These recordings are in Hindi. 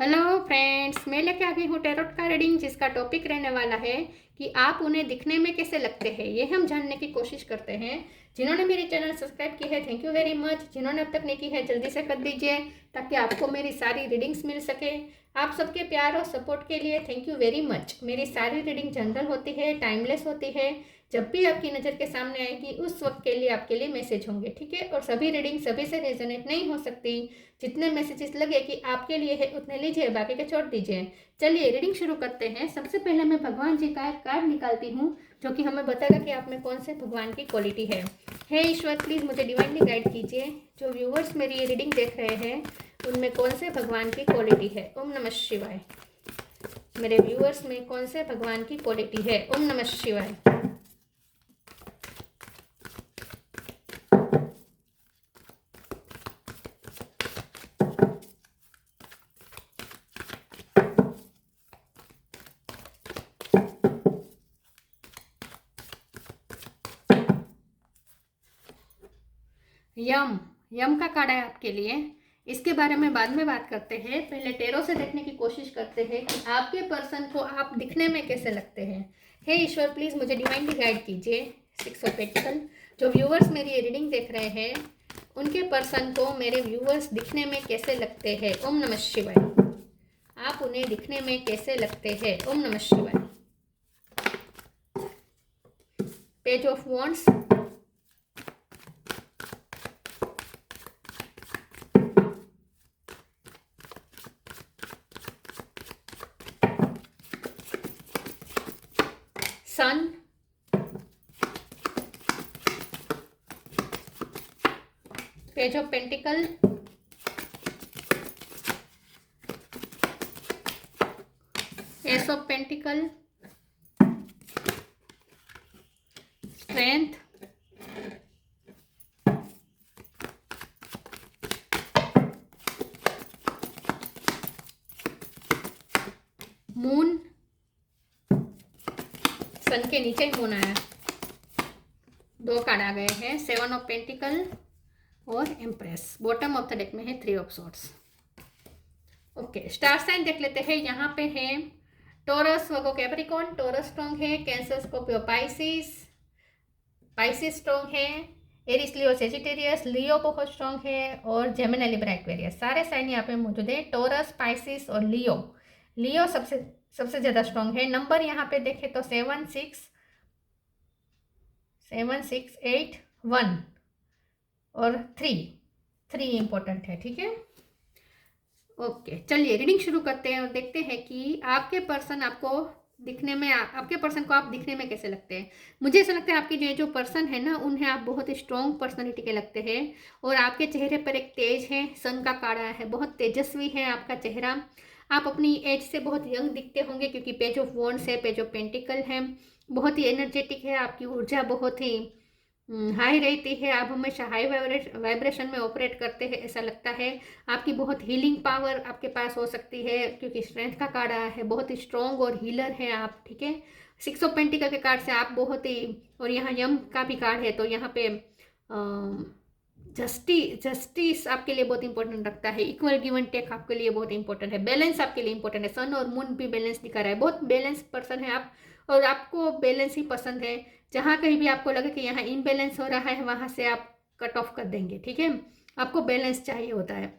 हेलो फ्रेंड्स, मैं लेके आ गई हूँ टैरोट का रीडिंग, जिसका टॉपिक रहने वाला है कि आप उन्हें दिखने में कैसे लगते हैं। ये हम जानने की कोशिश करते हैं। जिन्होंने मेरे चैनल सब्सक्राइब की है, थैंक यू वेरी मच। जिन्होंने अब तक नहीं की है, जल्दी से कर दीजिए ताकि आपको मेरी सारी रीडिंग्स मिल सके। आप सबके प्यार और सपोर्ट के लिए थैंक यू वेरी मच। मेरी सारी रीडिंग जनरल होती है, टाइमलेस होती है। जब भी आपकी नज़र के सामने आएगी उस वक्त के लिए आपके लिए मैसेज होंगे, ठीक है। और सभी रीडिंग सभी से रेजोनेट नहीं हो सकती। जितने मैसेजेस लगे कि आपके लिए है उतने लीजिए, बाकी के छोड़ दीजिए। चलिए रीडिंग शुरू करते हैं। सबसे पहले मैं भगवान जी का एक कार्ड निकालती हूँ जो कि हमें बताएगा कि आप में कौन से भगवान की क्वालिटी है। हे ईश्वर, प्लीज़ मुझे डिवाइनली गाइड कीजिए। जो व्यूवर्स मेरी ये रीडिंग देख रहे हैं उनमें कौन से भगवान की क्वालिटी है। ओम नमः शिवाय। मेरे व्यूवर्स में कौन से भगवान की क्वालिटी है। ओम नमः शिवाय। यम यम का कार्ड है आपके लिए। इसके बारे में बाद में बात करते हैं। पहले टेरो से देखने की कोशिश करते हैं कि आपके पर्सन को आप दिखने में कैसे लगते हैं। हे ईश्वर, प्लीज़ मुझे डिवाइनली गाइड कीजिए। 6 ऑफ पेंटिकल। जो व्यूवर्स मेरी ये रीडिंग देख रहे हैं उनके पर्सन को मेरे व्यूवर्स दिखने में कैसे लगते हैं। ओम नमः शिवाय। आप उन्हें दिखने में कैसे लगते हैं। ओम नमः शिवाय। Page of wands, sun, page of pentacle, ace of pentacle, strength, moon. Sun के नीचे ही मून आया। 2 कार्ड आ गए हैं, 7 ऑफ पेंटिकल और empress. Bottom of the deck में है 3 of swords. Okay, star sign देख लेते हैं। यहाँ पे है Taurus, Virgo, Capricorn. Taurus strong है, Cancer, Scorpio, Pisces. Pisces strong है, एरिस, लियो, सेजिटेरियस। लियो बहुत स्ट्रॉन्ग है और जेमिनी, लिब्रा, एक्वेरियस। सारे साइन यहाँ पे मौजूद है। टोरस, पाइसिस और लियो। लियो सबसे ज़्यादा स्ट्रॉन्ग है। नंबर यहाँ पे देखें तो 7 6 8 1 और 3 इंपॉर्टेंट है, ठीक है। ओके, चलिए रीडिंग शुरू करते हैं और देखते हैं कि आपके पर्सन आपके पर्सन को आप दिखने में कैसे लगते हैं। मुझे ऐसा लगता है आपके जो पर्सन है ना, उन्हें आप बहुत ही स्ट्रॉन्ग पर्सनालिटी के लगते हैं। और आपके चेहरे पर एक तेज है, सन का काड़ा है, बहुत तेजस्वी है आपका चेहरा। आप अपनी एज से बहुत यंग दिखते होंगे क्योंकि पेज ऑफ वॉन्ड्स है, पेज ऑफ पेंटिकल है। बहुत ही एनर्जेटिक है, आपकी ऊर्जा बहुत ही हाई रहती है। आप हमेशा हाई वाइब्रेशन में ऑपरेट करते हैं, ऐसा लगता है। आपकी बहुत हीलिंग पावर आपके पास हो सकती है क्योंकि स्ट्रेंथ का कार्ड आया है। बहुत ही स्ट्रॉन्ग और हीलर है आप, ठीक है। 6 ऑफ पेंटिकल के कार्ड से आप बहुत ही, और यहाँ यम का भी कार्ड है तो यहाँ पे जस्टिस आपके लिए बहुत इंपॉर्टेंट रखता है। इक्वल गिव एंड टेक आपके लिए बहुत इंपॉर्टेंट है। बैलेंस आपके लिए इंपॉर्टेंट है। सन और मून भी बैलेंस दिखा रहा है। बहुत बैलेंस पर्सन है आप, और आपको बैलेंस ही पसंद है। जहाँ कहीं भी आपको लगे कि यहाँ इनबैलेंस हो रहा है वहाँ से आप कट ऑफ कर देंगे, ठीक है। आपको बैलेंस चाहिए होता है।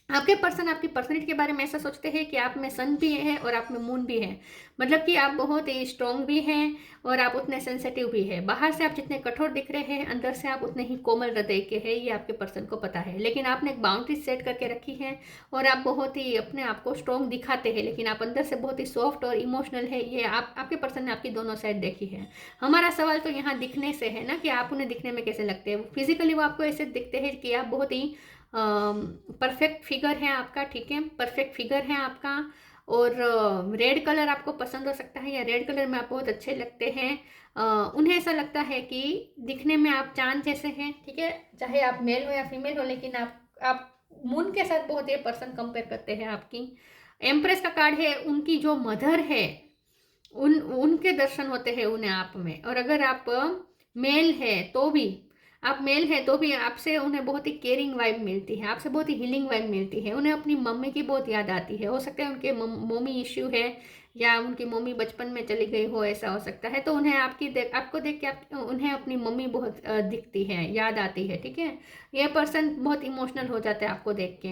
आपके पर्सन आपकी पर्सनैलिटी के बारे में ऐसा सोचते हैं कि आप में सन भी है और आप में मून भी है। मतलब कि आप बहुत ही स्ट्रॉन्ग भी हैं और आप उतने सेंसिटिव भी है। बाहर से आप जितने कठोर दिख रहे हैं, अंदर से आप उतने ही कोमल हृदय के हैं, ये आपके पर्सन को पता है। लेकिन आपने एक बाउंड्री सेट करके रखी है और आप बहुत ही अपने आप को स्ट्रॉन्ग दिखाते हैं, लेकिन आप अंदर से बहुत ही सॉफ्ट और इमोशनल है। ये आपके पर्सन ने आपकी दोनों साइड देखी है। हमारा सवाल तो यहाँ दिखने से है ना, कि आप उन्हें दिखने में कैसे लगते हैं। फिजिकली वो आपको ऐसे दिखते हैं कि आप बहुत ही परफेक्ट फिगर है आपका, ठीक है। परफेक्ट फिगर है आपका। और रेड कलर आपको पसंद हो सकता है या रेड कलर में आप बहुत अच्छे लगते हैं। उन्हें ऐसा लगता है कि दिखने में आप चांद जैसे हैं, ठीक है। चाहे आप मेल हो या फीमेल हो, लेकिन आप मून के साथ बहुत ये पर्सन कंपेयर करते हैं आपकी। एम्प्रेस का कार्ड है, उनकी जो मदर है उनके दर्शन होते हैं उन्हें आप में। और अगर आप मेल है तो भी आप मेल हैं तो भी आपसे उन्हें बहुत ही केयरिंग वाइब मिलती है, आपसे बहुत ही हीलिंग वाइब मिलती है। उन्हें अपनी मम्मी की बहुत याद आती है, हो सकता है उनके मम्मी इश्यू है या उनकी मम्मी बचपन में चली गई हो, ऐसा हो सकता है। तो उन्हें आपको देख के उन्हें अपनी मम्मी बहुत दिखती है, याद आती है, ठीक है। ये पर्सन बहुत इमोशनल हो जाता है आपको देख के।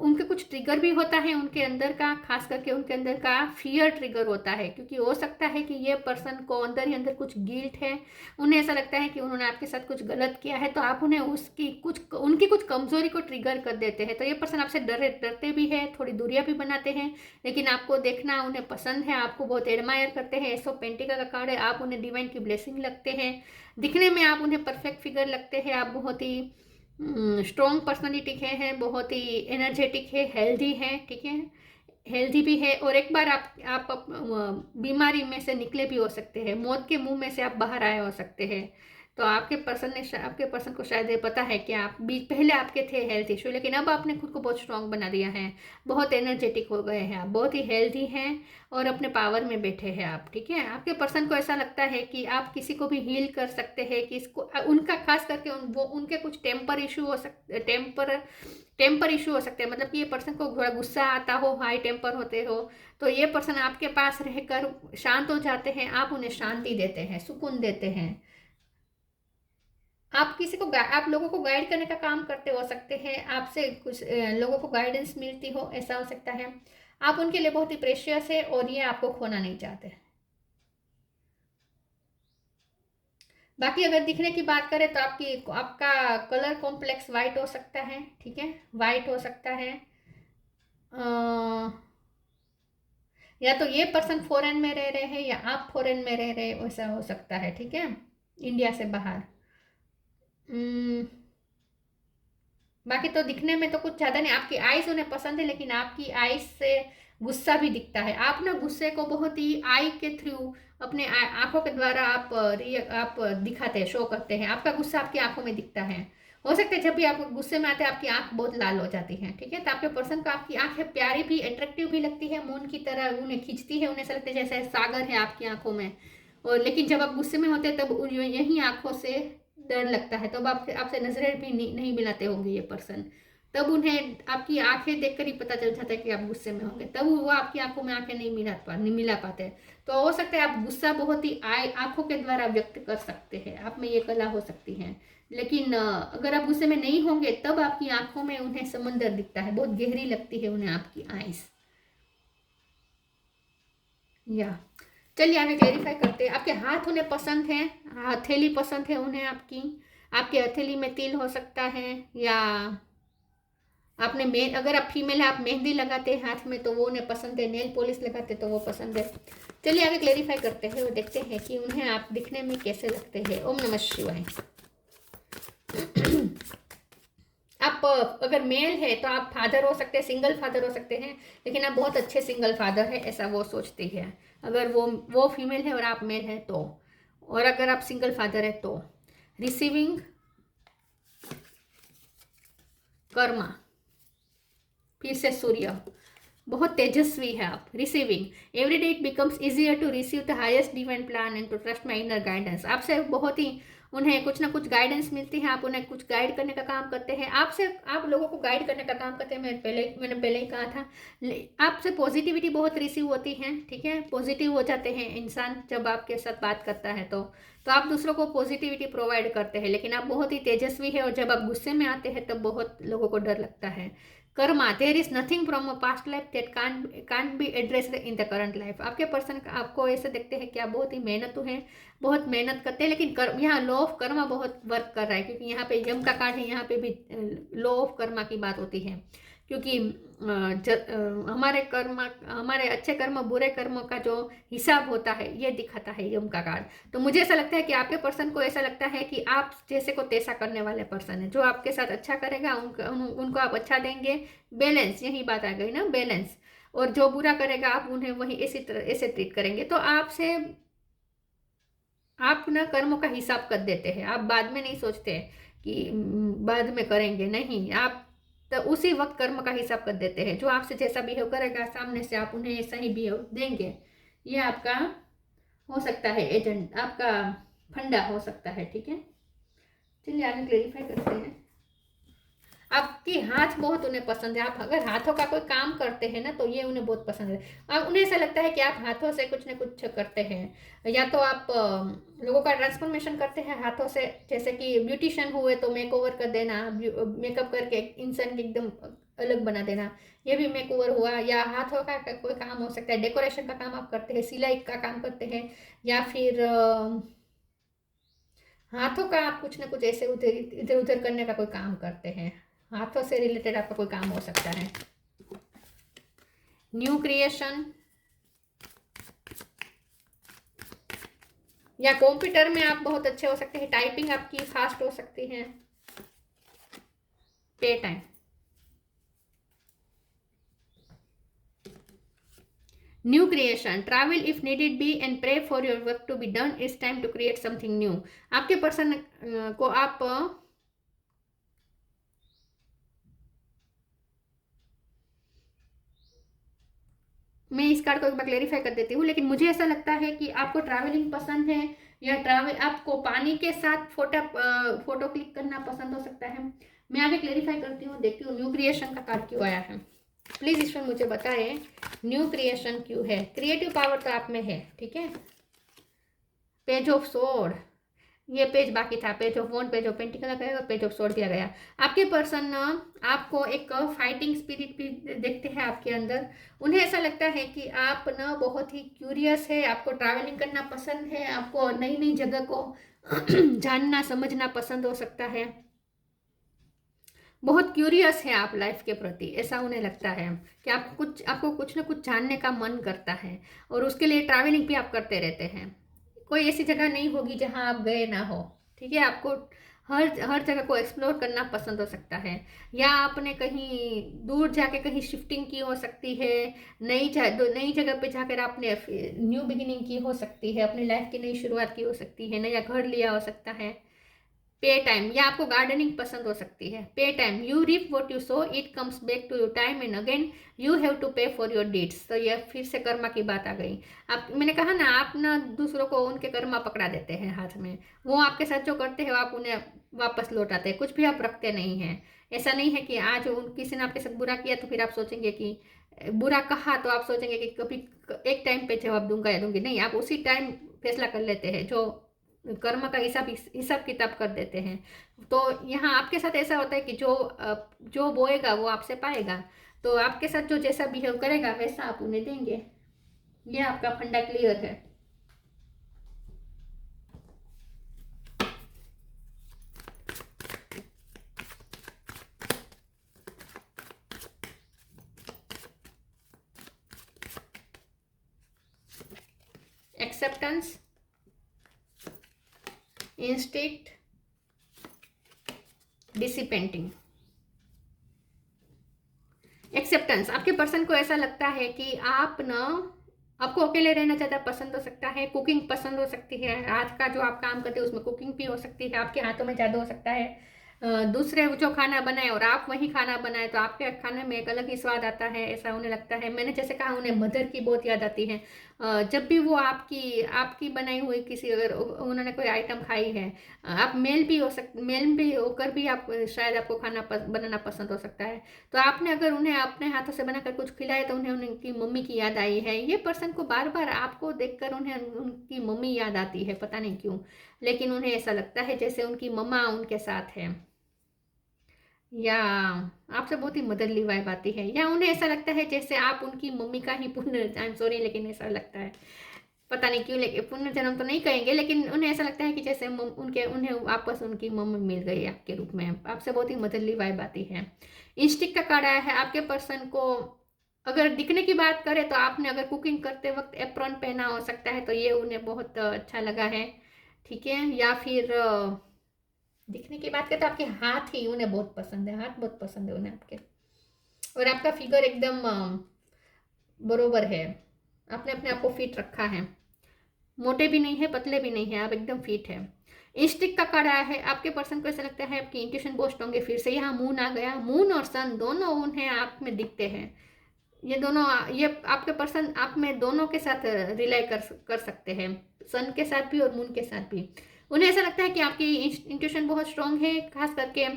उनके कुछ ट्रिगर भी होता है उनके अंदर का, खास करके उनके अंदर का फियर ट्रिगर होता है, क्योंकि हो सकता है कि ये पर्सन को अंदर ही अंदर कुछ गिल्ट है। उन्हें ऐसा लगता है कि उन्होंने आपके साथ कुछ गलत किया है, तो आप उन्हें उनकी कुछ कमजोरी को ट्रिगर कर देते हैं। तो ये पर्सन आपसे डरते भी है, थोड़ी दूरियां भी बनाते हैं, लेकिन आपको देखना उन्हें पसंद है, आपको बहुत एडमायर करते हैं। एसो पेंटिकल का कार्ड है, आप उन्हें डिवाइन की ब्लेसिंग लगते हैं। दिखने में आप उन्हें परफेक्ट फिगर लगते हैं। आप बहुत ही स्ट्रॉन्ग पर्सनालिटी के हैं, बहुत ही एनर्जेटिक है, हेल्दी है, ठीक है, हेल्दी भी है। और एक बार आप बीमारी में से निकले भी हो सकते हैं, मौत के मुंह में से आप बाहर आए हो सकते हैं। तो आपके पर्सन को शायद ये पता है कि आप भी पहले आपके थे हेल्थ इशू, लेकिन अब आपने खुद को बहुत स्ट्रांग बना दिया है, बहुत एनर्जेटिक हो गए हैं आप, बहुत ही हेल्दी हैं और अपने पावर में बैठे हैं आप, ठीक है। आपके पर्सन को ऐसा लगता है कि आप किसी को भी हील कर सकते हैं, कि इसको उनका खास करके उनके कुछ टेम्पर इशू हो सकते हैं। मतलब कि ये पर्सन को थोड़ा गुस्सा आता हो, हाई टेम्पर होते हो, तो ये पर्सन आपके पास रहकर शांत हो जाते हैं, आप उन्हें शांति देते हैं, सुकून देते हैं। आप लोगों को गाइड करने का काम करते हो सकते हैं, आपसे कुछ लोगों को गाइडेंस मिलती हो, ऐसा हो सकता है। आप उनके लिए बहुत ही प्रेशियस है और ये आपको खोना नहीं चाहते। बाकी अगर दिखने की बात करें तो आपका कलर कॉम्प्लेक्स वाइट हो सकता है, ठीक है, वाइट हो सकता है। या तो ये पर्सन फॉरेन में रह रहे हैं या आप फॉरेन में रह रहे हैं, वैसा हो सकता है, ठीक है, इंडिया से बाहर। बाकी तो दिखने में तो कुछ ज़्यादा नहीं, आपकी आइस उन्हें पसंद है, लेकिन आपकी आइस से गुस्सा भी दिखता है। आप ना गुस्से को बहुत ही आई के थ्रू, अपने आंखों के द्वारा आप दिखाते हैं, शो करते हैं। आपका गुस्सा आपकी आंखों में दिखता है। हो सकता है जब भी आप गुस्से में आते हैं आपकी आंख बहुत लाल हो जाती है, ठीक है। तो आपके पर्सन को आपकी आंखें प्यारी भी, अट्रैक्टिव भी लगती है, मून की तरह उन्हें खींचती है, उन्हें ऐसा लगता है जैसे सागर है आपकी आंखों में। और लेकिन जब आप गुस्से में होते हैं तब यही आंखों से डर लगता है, तब आपसे नजरें भी नहीं मिलाते होंगे ये पर्सन। तब उन्हें आपकी आंखें देखकर ही पता चल जाता है कि आप गुस्से में होंगे, तब वो आपकी आंखों में आंखें नहीं मिला पाते। तो हो सकता है आप गुस्सा बहुत ही आंखों के द्वारा व्यक्त कर सकते हैं, आप में ये कला हो सकती है। लेकिन अगर आप गुस्से में नहीं होंगे तब आपकी आंखों में उन्हें समंदर दिखता है, बहुत गहरी लगती है उन्हें आपकी आइस। या चलिए आगे क्लेरिफाई करते हैं। आपके हाथ उन्हें पसंद है, हथेली पसंद है उन्हें आपकी, आपके हथेली में तिल हो सकता है, या अगर आप फीमेल है, आप मेहंदी लगाते हैं हाथ में तो वो उन्हें पसंद है, नेल पॉलिश लगाते तो वो पसंद है। चलिए आगे क्लेरिफाई करते हैं और देखते हैं कि उन्हें आप दिखने में कैसे लगते हैं। ओम नमः शिवाय। आप अगर मेल है तो आप फादर हो सकते हैं, सिंगल फादर हो सकते हैं, लेकिन आप बहुत अच्छे सिंगल फादर है, ऐसा वो सोचती है। अगर वो फीमेल है और आप मेल है तो, और अगर आप सिंगल फादर है तो। रिसीविंग कर्मा, फिर से सूर्य, बहुत तेजस्वी है आप। Receiving every day it becomes easier to receive the highest divine plan and to trust my inner guidance. आपसे बहुत ही उन्हें कुछ ना कुछ गाइडेंस मिलती है, आप उन्हें कुछ गाइड करने का काम करते हैं, आप लोगों को गाइड करने का काम करते हैं। मैंने पहले ही कहा था, आपसे पॉजिटिविटी बहुत रिसीव होती है, ठीक है, पॉजिटिव हो जाते हैं इंसान जब आपके साथ बात करता है तो आप दूसरों को पॉजिटिविटी प्रोवाइड करते हैं। लेकिन आप बहुत ही तेजस्वी है और जब आप गुस्से में आते हैं तब बहुत लोगों को डर लगता है। Karma, there is nothing from a past life that can't be addressed in the current life. आपके पर्सन आपको ऐसे देखते हैं कि आप बहुत ही मेहनतू हैं, बहुत मेहनत करते हैं, लेकिन यहाँ लॉ ऑफ कर्मा बहुत वर्क कर रहा है, क्योंकि यहाँ पे यम का कार्ड है, यहाँ पे भी लॉ ऑफ कर्मा की बात होती है। क्योंकि हमारे अच्छे कर्म बुरे कर्मों का जो हिसाब होता है ये दिखाता है यम का कार्ड। तो मुझे ऐसा लगता है कि आपके पर्सन को ऐसा लगता है कि आप जैसे को तैसा करने वाले पर्सन है, जो आपके साथ अच्छा करेगा उनको आप अच्छा देंगे। बैलेंस, यही बात आ गई ना, बैलेंस। और जो बुरा करेगा आप उन्हें वही ऐसे ट्रीट करेंगे। तो आप ना कर्मों का हिसाब कर देते हैं, आप बाद में नहीं सोचते कि बाद में करेंगे, नहीं, आप तो उसी वक्त कर्म का हिसाब कर देते हैं। जो आपसे जैसा बिहेव करेगा सामने से आप उन्हें ऐसा ही बिहेव देंगे। ये आपका हो सकता है एजेंट, आपका फंडा हो सकता है, ठीक है। चलिए आगे क्लेरिफाई करते हैं। आपकी हाथ बहुत उन्हें पसंद है। आप अगर हाथों का कोई काम करते हैं ना तो ये उन्हें बहुत पसंद है। अब उन्हें ऐसा लगता है कि आप हाथों से कुछ ना कुछ करते हैं, या तो आप लोगों का ट्रांसफॉर्मेशन करते हैं हाथों से, जैसे कि ब्यूटिशियन हुए तो मेक ओवर कर देना, मेकअप करके इंसान की एकदम अलग बना देना, ये भी मेक ओवर हुआ। या हाथों का कोई काम हो सकता है, डेकोरेशन का काम आप करते हैं, सिलाई का काम करते हैं, या फिर हाथों का आप कुछ ना कुछ ऐसे इधर उधर करने का कोई काम करते हैं। हाथों से रिलेटेड आपका कोई काम हो सकता है। न्यू क्रिएशन, या कंप्यूटर में आप बहुत अच्छे हो सकते हैं, टाइपिंग आपकी फास्ट हो सकती है। Pay time, new creation, travel if needed be and pray for your work to be done, it's time to create something new. आपके पर्सन को आप मैं इस कार्ड को एक बार क्लेरिफाई कर देती हूँ, लेकिन मुझे ऐसा लगता है कि आपको ट्रैवलिंग पसंद है, या ट्रैवल आपको पानी के साथ फोटो क्लिक करना पसंद हो सकता है। मैं आगे क्लेरिफाई करती हूँ, देखती हूँ न्यू क्रिएशन का कार्ड क्यों आया है। प्लीज ईश्वर मुझे बताएं न्यू क्रिएशन क्यों है। क्रिएटिव पावर तो आप में है, ठीक है। पेज ऑफ सोर्ड, ये पेज बाकी था, page of wand, page of pentacle लगाया और पेज ऑफ सोर्ड दिया गया। आपके पर्सन आपको एक फाइटिंग स्पिरिट भी देखते हैं आपके अंदर। उन्हें ऐसा लगता है कि आप ना बहुत ही क्यूरियस है, आपको ट्रैवलिंग करना पसंद है, आपको नई नई जगह को जानना समझना पसंद हो सकता है। बहुत क्यूरियस है आप लाइफ के प्रति, ऐसा उन्हें लगता है कि आपको कुछ ना कुछ जानने का मन करता है, और उसके लिए ट्रैवलिंग भी आप करते रहते हैं। कोई ऐसी जगह नहीं होगी जहां आप गए ना हो, ठीक है। आपको हर जगह को एक्सप्लोर करना पसंद हो सकता है, या आपने कहीं दूर जाके कहीं शिफ्टिंग की हो सकती है, नई जगह पे जाकर आपने न्यू बिगिनिंग की हो सकती है, अपनी लाइफ की नई शुरुआत की हो सकती है, नया घर लिया हो सकता है। पे टाइम, या आपको गार्डनिंग पसंद हो सकती है। Pay time, you reap what you sow, it comes back to your time and again you have to pay for your deeds. तो यह फिर से कर्मा की बात आ गई। आप, मैंने कहा ना, आप ना दूसरों को उनके कर्मा पकड़ा देते हैं हाथ में। वो आपके साथ जो करते हैं आप उन्हें वापस लौटाते हैं, कुछ भी आप रखते नहीं हैं। ऐसा नहीं है कि आज किसी ने आपके साथ बुरा किया तो फिर आप सोचेंगे कि बुरा कहा तो आप सोचेंगे कि कभी एक टाइम पे जवाब दूंगा या दूंगी, नहीं, आप उसी टाइम फैसला कर लेते हैं, जो कर्म का हिसाब किताब कर देते हैं। तो यहाँ आपके साथ ऐसा होता है कि जो बोएगा वो आपसे पाएगा। तो आपके साथ जो जैसा बिहेव करेगा वैसा आप उन्हें देंगे। ये आपका फंडा क्लियर है। Acceptance, instinct, disappointing. एक्सेप्टेंस, आपके पर्सन को ऐसा लगता है कि आपको अकेले रहना ज़्यादा पसंद हो सकता है, कुकिंग पसंद हो सकती है, हाथ का जो आप काम करते हैं उसमें कुकिंग भी हो सकती है, आपके हाथों में जादू हो सकता है। दूसरे जो खाना बनाए और आप वही खाना बनाए तो आपके खाने में एक अलग ही स्वाद आता है, ऐसा उन्हें लगता है। मैंने जैसे कहा, उन्हें मदर की बहुत याद आती है। जब भी वो आपकी बनाई हुई किसी, अगर उन्होंने कोई आइटम खाई है, आप मेल भी होकर भी आप शायद आपको खाना बनाना पसंद हो सकता है। तो आपने अगर उन्हें अपने हाथों से बनाकर कुछ खिलाया तो उन्हें उनकी मम्मी की याद आई है। ये पर्सन को बार बार आपको देखकर उन्हें उनकी मम्मी याद आती है, पता नहीं क्यों, लेकिन उन्हें ऐसा लगता है जैसे उनकी मम्मा उनके साथ है, या आपसे बहुत ही मदरली वाइब आती है, या उन्हें ऐसा लगता है जैसे आप उनकी मम्मी का ही आई एम सॉरी लेकिन ऐसा लगता है, पता नहीं क्यों, लेकिन पुनर्जन्म तो नहीं कहेंगे, लेकिन उन्हें ऐसा लगता है कि जैसे उन्हें वापस उनकी मम्मी मिल गई आपके रूप में, आपसे बहुत ही मदरली वाइब आती है। इंस्टिक का कार्ड आया है। आपके पर्सन को अगर दिखने की बात करें तो आपने अगर कुकिंग करते वक्त एप्रॉन पहना हो सकता है, तो ये उन्हें बहुत अच्छा लगा है, ठीक है। या फिर दिखने की बात करें तो आपके हाथ ही उन्हें बहुत पसंद है, हाथ बहुत पसंद है उन्हें आपके, और आपका फिगर एकदम बरोबर है, आपने अपने आप को फिट रखा है, मोटे भी नहीं है पतले भी नहीं है, आप एकदम फिट है। इंस्टिक का कार्ड आया है। आपके पर्सन को ऐसा लगता है आपकी इंट्यूशन बहुत होंगे। फिर से यहाँ मून आ गया। मून और सन दोनों उन्हें आप में दिखते हैं। ये आपके पर्सन आप में दोनों के साथ रिलाई कर सकते हैं, सन के साथ भी और मून के साथ भी। उन्हें ऐसा लगता है कि आपकी इंट्यूशन बहुत स्ट्रांग है, खास करके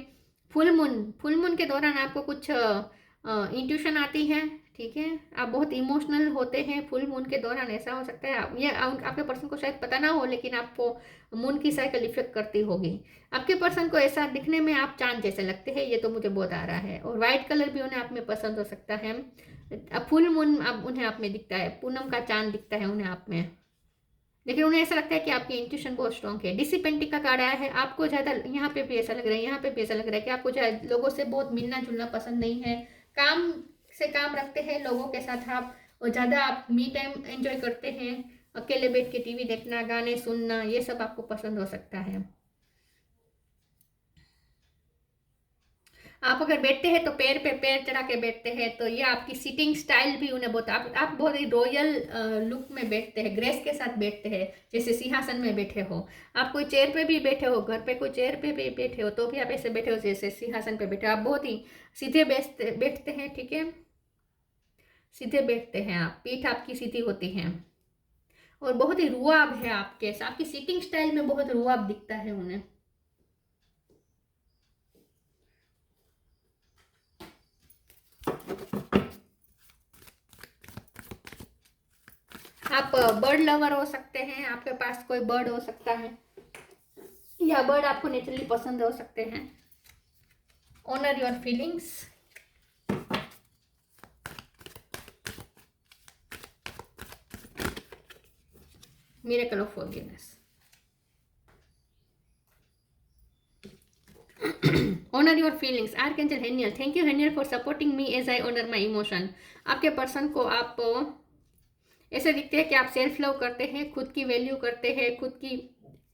फुल मून के दौरान आपको कुछ इंट्यूशन आती है, ठीक है। आप बहुत इमोशनल होते हैं फुल मून के दौरान, ऐसा हो सकता है। ये आपके पर्सन को शायद पता ना हो, लेकिन आपको मून की साइकिल इफेक्ट करती होगी। आपके पर्सन को ऐसा दिखने में आप चांद जैसे लगते हैं, ये तो मुझे बहुत आ रहा है। और वाइट कलर भी उन्हें आप में पसंद हो सकता है। अब फुल मून अब उन्हें आप में दिखता है, पूनम का चांद दिखता है उन्हें आप में, लेकिन उन्हें ऐसा लगता है कि आपकी इंट्यूशन बहुत स्ट्रांग है। डिसिपेंटिंग का कार्ड आया है, आपको ज़्यादा यहाँ पे भी ऐसा लग रहा है, यहाँ पे भी ऐसा लग रहा है कि आपको ज़्यादा लोगों से बहुत मिलना जुलना पसंद नहीं है। काम से काम रखते हैं लोगों के साथ आप, और ज़्यादा आप मी टाइम एंजॉय करते हैं। अकेले बैठ के टीवी देखना, गाने सुनना, ये सब आपको पसंद हो सकता है। आप अगर बैठते हैं तो पैर पे पैर चढ़ा के बैठते हैं, तो ये आपकी सीटिंग स्टाइल भी उन्हें बहुत, आप बहुत ही रॉयल लुक में बैठते हैं, ग्रेस के साथ बैठते हैं, जैसे सिंहासन में बैठे हो। आप कोई चेयर पे भी बैठे हो, घर पे कोई चेयर पे भी बैठे हो, तो भी आप ऐसे बैठे हो जैसे सिंहासन पे बैठे हो। आप बहुत ही सीधे बैठते हैं, ठीक है, सीधे बैठते हैं आप, पीठ आपकी सीधी होती है, और बहुत ही रुआब है आपकी सीटिंग स्टाइल में बहुत रुआब दिखता है उन्हें। आप बर्ड लवर हो सकते हैं, आपके पास कोई बर्ड हो सकता है, या बर्ड आपको नेचुरली पसंद हो सकते हैं। Honour your feelings. Miracle of forgiveness. Honour your feelings. Archangel Haniel, thank you Haniel for supporting me as I honour my emotion. आपके पर्सन को आप ऐसे दिखते हैं कि आप सेल्फ लव करते हैं, खुद की वैल्यू करते हैं, खुद की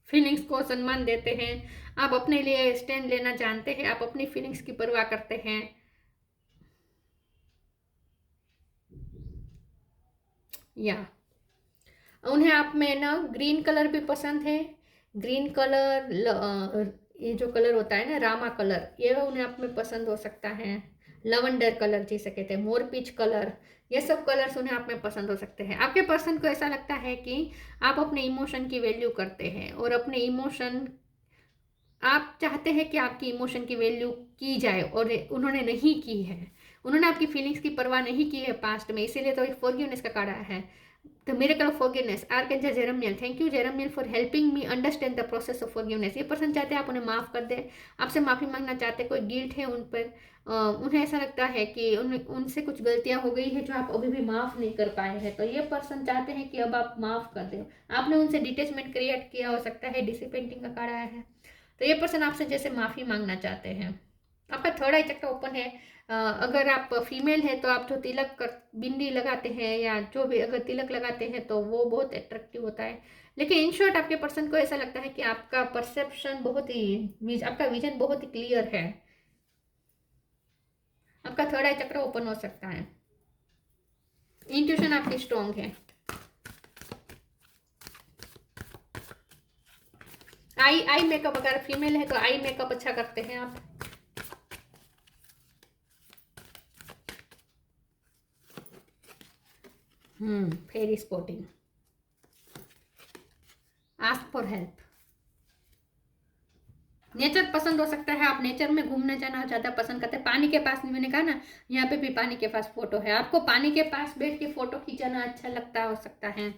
फीलिंग्स को सम्मान देते हैं। आप अपने लिए स्टैंड लेना जानते हैं, आप अपनी फीलिंग्स की परवाह करते हैं। या उन्हें आप में ना ग्रीन कलर भी पसंद है। ग्रीन कलर, ये जो कलर होता है ना रामा कलर, ये उन्हें आप में पसंद हो सकता है। लवेंडर कलर जिसे कहते हैं, मोरपीच कलर, ये सब कलर्स उन्हें आप में पसंद हो सकते हैं। आपके पर्सन को ऐसा लगता है कि आप अपने इमोशन की वैल्यू करते हैं, और अपने इमोशन, आप चाहते हैं कि आपकी इमोशन की वैल्यू की जाए, और उन्होंने नहीं की है। उन्होंने आपकी फीलिंग्स की परवाह नहीं की है पास्ट में, इसीलिए तो एक फॉरगिवनेस का कार्ड आया है। The miracle of forgiveness. Archangel Jeremiel, thank you Jeremiel for helping me understand the process of forgiveness. ये पर्सन चाहते हैं आप उन्हें माफ़ कर दें, आपसे माफ़ी मांगना चाहते हैं, कोई गिल्ट है उन पर, उन्हें ऐसा लगता है कि उनसे कुछ गलतियां हो गई है जो आप अभी भी माफ़ नहीं कर पाए हैं, तो ये पर्सन चाहते हैं कि अब आप माफ़ कर दें। आपने उनसे डिटेचमेंट क्रिएट किया हो सकता है, डिसिपेंटिंग का कार्ड आया है, तो ये पर्सन आपसे जैसे माफ़ी मांगना चाहते हैं। आपका थर्ड आई चक्र ओपन है। अगर आप फीमेल है तो आप जो तिलक कर बिंदी लगाते हैं, या जो भी अगर तिलक लगाते हैं, तो वो बहुत अट्रैक्टिव होता है। लेकिन इन शॉर्ट आपके पर्सन को ऐसा लगता है कि आपका परसेप्शन बहुत ही, आपका विजन बहुत ही क्लियर है। आपका थर्ड आई चक्र ओपन हो सकता है। इंट्यूशन आपकी स्ट्रांग है। आई मेकअप, अगर फीमेल है तो आई मेकअप अच्छा करते हैं आप। Fairy spotting. Ask for help. Nature पसंद हो सकता है, आप नेचर में घूमना जाना ज़्यादा पसंद करते हैं। पानी के पास, मैंने कहा ना, यहाँ पे भी पानी के पास फोटो है, आपको पानी के पास बैठ के फोटो खींचाना अच्छा लगता हो सकता है।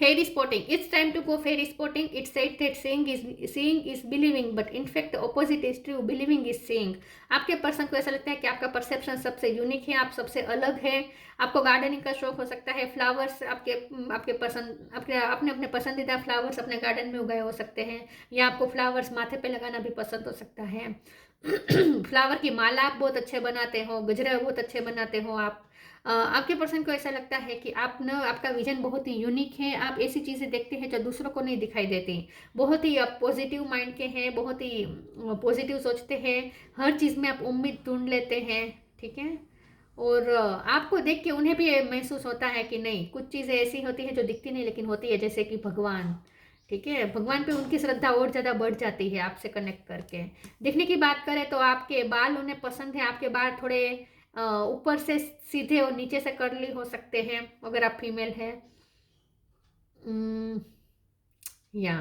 Fairy spotting. It's time to go fairy spotting. It's said that seeing is believing, but in fact the opposite is true. Believing is seeing. आपके पर्सन को ऐसा लगता है कि आपका परसेप्शन सबसे यूनिक है, आप सबसे अलग है। आपको गार्डनिंग का शौक हो सकता है, फ्लावर्स आपके पसंद, अपने अपने पसंदीदा फ्लावर्स अपने गार्डन में उगाए हो सकते हैं, या आपको फ्लावर्स माथे पे लगाना भी पसंद हो सकता है। फ्लावर की माला आप बहुत अच्छे बनाते हो, गजरा बहुत अच्छे बनाते हो आप। आपके पर्सन को ऐसा लगता है कि आपका विजन बहुत ही यूनिक है, आप ऐसी चीज़ें देखते हैं जो दूसरों को नहीं दिखाई देती। बहुत ही आप पॉजिटिव माइंड के हैं, बहुत ही पॉजिटिव सोचते हैं, हर चीज़ में आप उम्मीद ढूंढ लेते हैं, ठीक है। और आपको देख के उन्हें भी महसूस होता है कि नहीं, कुछ चीज़ें ऐसी होती है जो दिखती नहीं लेकिन होती है, जैसे कि भगवान, ठीक है। भगवान पे उनकी श्रद्धा और ज़्यादा बढ़ जाती है आपसे कनेक्ट करके। दिखने की बात करें तो आपके बाल उन्हें पसंद है, आपके बाल थोड़े ऊपर से सीधे और नीचे से कर्ली हो सकते हैं अगर आप फीमेल है। या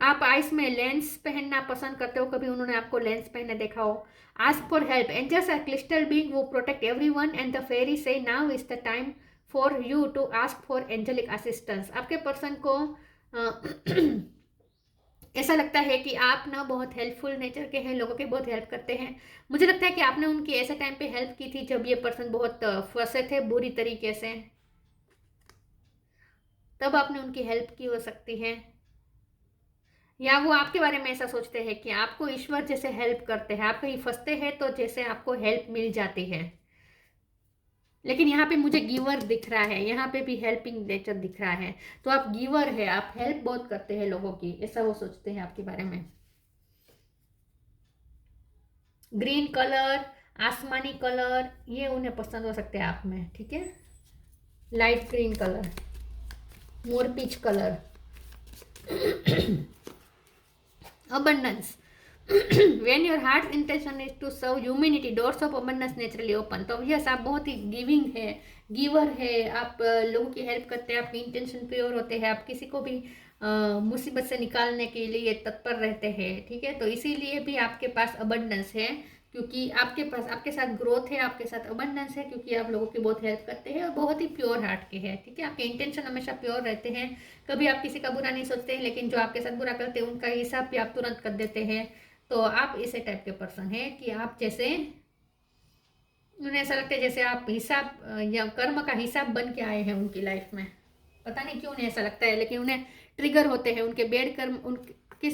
आप आइस में लेंस पहनना पसंद करते हो, कभी उन्होंने आपको लेंस पहने देखा हो। Ask for help, angels are crystal being who protect everyone and the fairy say now is the time for you to ask for angelic assistance. आपके पर्सन को ऐसा लगता है कि आप ना बहुत हेल्पफुल नेचर के हैं, लोगों की बहुत हेल्प करते हैं। मुझे लगता है कि आपने उनकी ऐसे टाइम पे हेल्प की थी जब ये पर्सन बहुत फंसे थे बुरी तरीके से, तब आपने उनकी हेल्प की हो सकती है। या वो आपके बारे में ऐसा सोचते हैं कि आपको ईश्वर जैसे हेल्प करते हैं, आप कहीं फंसते हैं तो जैसे आपको हेल्प मिल जाती है। लेकिन यहाँ पे मुझे गिवर दिख रहा है, यहाँ पे भी हेल्पिंग नेचर दिख रहा है। तो आप गिवर है, आप हेल्प बहुत करते हैं लोगों की, ऐसा वो सोचते हैं आपके बारे में। ग्रीन कलर, आसमानी कलर, ये उन्हें पसंद हो सकते हैं आप में, ठीक है। लाइट ग्रीन कलर, मोरपीच colour, abundance. When your heart's intention is to serve humanity, doors of abundance naturally open. तो यस, आप बहुत ही गिविंग है, गिवर है, आप लोगों की हेल्प करते हैं, आपकी इंटेंशन प्योर होते हैं, आप किसी को भी मुसीबत से निकालने के लिए तत्पर रहते हैं, ठीक है। तो इसीलिए भी आपके पास अबंडेंस है, क्योंकि आपके पास, आपके साथ ग्रोथ है, आपके साथ अबंडेंस है, क्योंकि आप लोगों की बहुत हेल्प करते हैं और बहुत ही प्योर हार्ट के हैं, ठीक है। आपके इंटेंशन हमेशा प्योर रहते हैं, कभी आप किसी का बुरा नहीं सोचते हैं, लेकिन जो आपके साथ बुरा करते हैं उनका हिसाब भी आप तुरंत कर देते हैं। तो आप ऐसे टाइप के पर्सन हैं कि आप जैसे, उन्हें ऐसा लगता है जैसे आप हिसाब या कर्म का हिसाब बन के आए हैं उनकी लाइफ में। पता नहीं क्यों उन्हें ऐसा लगता है, लेकिन उन्हें ट्रिगर होते हैं उनके बेड कर्म,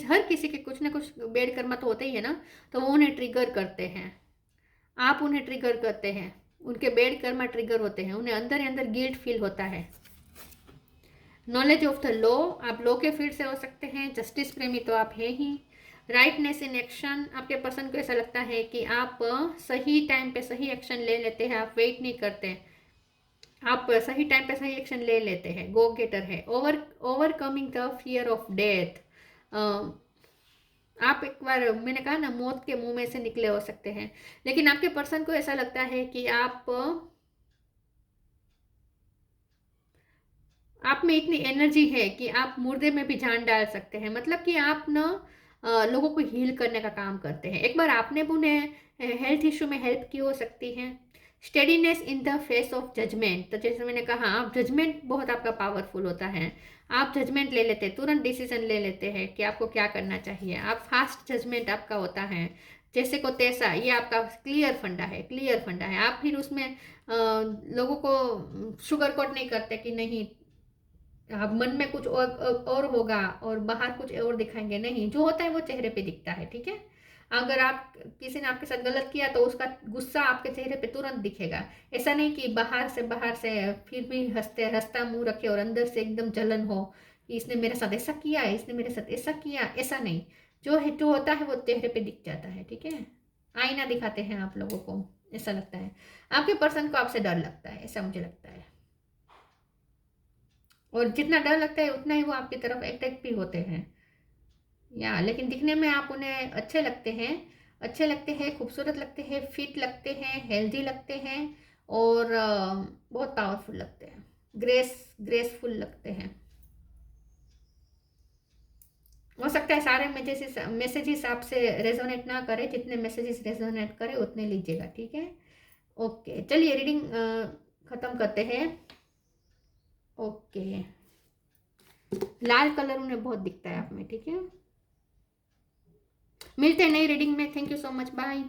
हर किसी के कुछ ना कुछ बेड कर्म तो होते ही है ना, तो वो उन्हें ट्रिगर करते हैं, आप उन्हें ट्रिगर करते हैं, उनके बेड कर्म ट्रिगर होते हैं, उन्हें अंदर ही अंदर गिल्ट फील होता है। नॉलेज ऑफ द लॉ, आप लॉ के फील्ड से हो सकते हैं। जस्टिस प्रेमी तो आप है ही। राइटनेस इन एक्शन, आपके पर्सन को ऐसा लगता है कि आप सही टाइम पे सही एक्शन ले लेते हैं, आप वेट नहीं करते, आप सही टाइम पे सही एक्शन ले लेते हैं, गो गेटर है। Overcoming the fear of death, आप एक बार, मैंने कहा ना, मौत के मुंह में से निकले हो सकते हैं, लेकिन आपके पर्सन को ऐसा लगता है कि आप में इतनी एनर्जी है कि आप मुर्दे में भी जान डाल सकते हैं, मतलब कि आप ना लोगों को हील करने का काम करते हैं। एक बार आपने भी उन्हें हेल्थ इशू में हेल्प की हो सकती है। Steadiness in the face of judgement, तो जैसे मैंने कहा, आप जजमेंट बहुत आपका पावरफुल होता है, आप जजमेंट ले लेते हैं, तुरंत डिसीजन ले लेते हैं कि आपको क्या करना चाहिए, आप फास्ट जजमेंट आपका होता है। जैसे को तैसा, ये आपका क्लियर फंडा है, क्लियर फंडा है। आप फिर उसमें लोगों को शुगर कोट नहीं करते कि नहीं, आप मन में कुछ और होगा और बाहर कुछ और दिखाएंगे, नहीं, जो होता है वो चेहरे पे दिखता है, ठीक है। अगर आप, किसी ने आपके साथ गलत किया तो उसका गुस्सा आपके चेहरे पे तुरंत दिखेगा। ऐसा नहीं कि बाहर से फिर भी हंसते, हंसता मुंह रखे और अंदर से एकदम जलन हो कि इसने मेरे साथ ऐसा किया, इसने मेरे साथ ऐसा किया, ऐसा नहीं। जो है, जो होता है वो चेहरे पे दिख जाता है, ठीक है। आईना दिखाते हैं आप लोगों को, ऐसा लगता है। आपके पर्सन को आपसे डर लगता है, ऐसा मुझे लगता है, और जितना डर लगता है उतना ही वो आपकी तरफ अट्रैक्ट भी होते हैं। या लेकिन दिखने में आप उन्हें अच्छे लगते हैं, अच्छे लगते हैं, खूबसूरत लगते हैं, फिट लगते हैं, हेल्दी लगते हैं, और बहुत पावरफुल लगते हैं, ग्रेसफुल लगते हैं। हो सकता है सारे मैसेजेस आपसे रेजोनेट ना करे, जितने मैसेजेस रेजोनेट करे उतने लीजिएगा, ठीक है। ओके, चलिए रीडिंग ख़त्म करते हैं। ओके, लाल कलर उन्हें बहुत दिखता है आप में, ठीक है। मिलते हैं नई रीडिंग में। Thank you so much, bye.